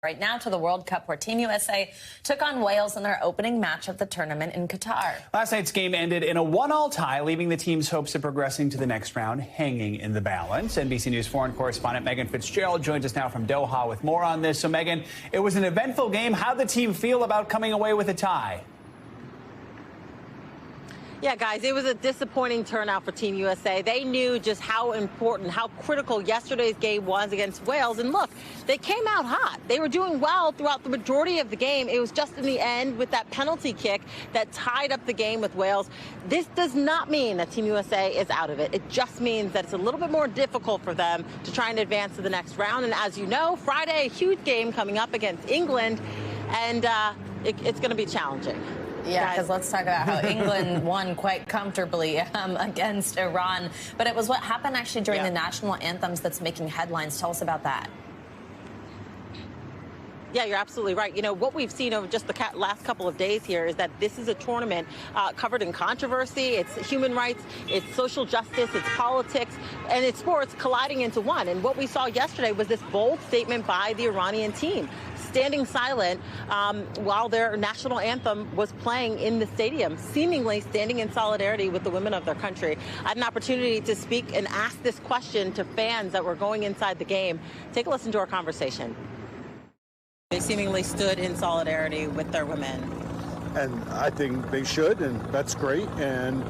Right now to the World Cup, where Team USA took on Wales in their opening match of the tournament in Qatar. Last night's game ended in a 1-1 tie, leaving the team's hopes of progressing to the next round hanging in the balance. NBC News foreign correspondent Megan Fitzgerald joins us now from Doha with more on this. So, Megan, it was an eventful game. How'd the team feel about coming away with a tie? Yeah, guys, it was a disappointing turnout for Team USA. They knew just how important, how critical yesterday's game was against Wales. And look, they came out hot. They were doing well throughout the majority of the game. It was just in the end with that penalty kick that tied up the game with Wales. This does not mean that Team USA is out of it. It just means that it's a little bit more difficult for them to try and advance to the next round. And as you know, Friday, a huge game coming up against England, and it's going to be challenging. Yeah, because let's talk about how England won quite comfortably against Iran. But it was what happened actually during the national anthems that's making headlines. Tell us about that. Yeah, you're absolutely right. You know, what we've seen over just the last couple of days here is that this is a tournament covered in controversy. It's human rights, it's social justice, it's politics, and it's sports colliding into one. And what we saw yesterday was this bold statement by the Iranian team, standing silent while their national anthem was playing in the stadium, seemingly standing in solidarity with the women of their country. I had an opportunity to speak and ask this question to fans that were going inside the game. Take a listen to our conversation. They seemingly stood in solidarity with their women. And I think they should, and that's great. And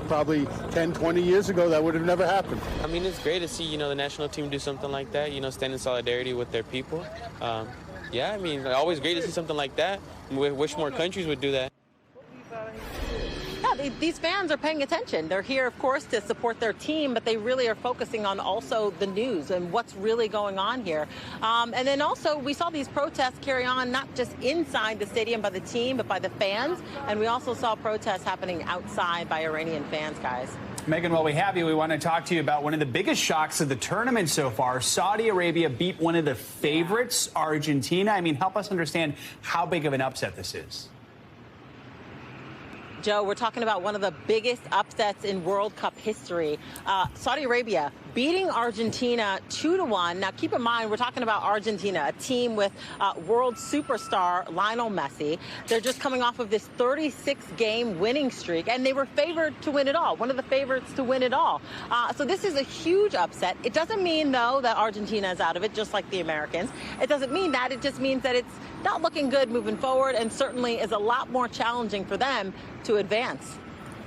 probably 10, 20 years ago, that would have never happened. I mean, it's great to see, the national team do something like that, stand in solidarity with their people. Yeah, I mean, always great to see something like that. We wish more countries would do that. Yeah, these fans are paying attention. They're here, of course, to support their team, but they really are focusing on also the news and what's really going on here. And then also, we saw these protests carry on not just inside the stadium by the team, but by the fans. And we also saw protests happening outside by Iranian fans, guys. Megan, while we have you, we want to talk to you about one of the biggest shocks of the tournament so far. Saudi Arabia beat one of the favorites, Argentina. I mean, help us understand how big of an upset this is. Joe, we're talking about one of the biggest upsets in World Cup history. Saudi Arabia beating Argentina 2-1. Now, keep in mind, we're talking about Argentina, a team with world superstar Lionel Messi. They're just coming off of this 36-game winning streak, and they were favored to win it all, one of the favorites to win it all. So this is a huge upset. It doesn't mean, though, that Argentina is out of it, just like the Americans. It doesn't mean that. It just means that it's not looking good moving forward, and certainly is a lot more challenging for them to advance.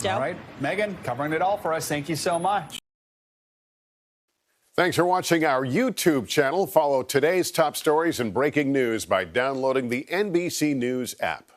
Joe? All right, Megan, covering it all for us. Thank you so much. Thanks for watching our YouTube channel. Follow today's top stories and breaking news by downloading the NBC News app.